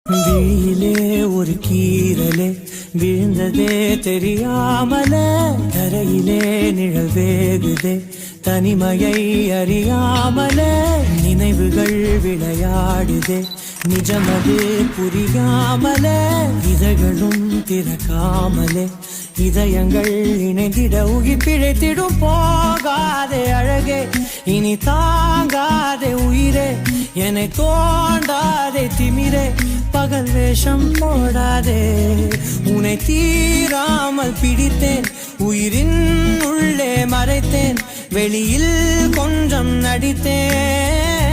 விழியிலே ஒரு கீரலே விழுந்ததே தெரியாமல தரையிலே நிழல் வேகுதே தனிமையை அறியாமல நினைவுகள் விளையாடுதே நிஜமது புரியாமல இதழ்களும் திறக்காமலே இதயங்கள் இணைந்திட உயிர் பிழைத்திடும் போகாதே அழகே இனி தாங்காதே உயிரே என்னை தோண்டாதே திமிரே பகல் வேஷம் போடாதே உன்னை தீராமல் பிடித்தேன் உயிரின் உள்ளே மறைத்தேன் வெளியில் கொஞ்சம் நடித்தேன்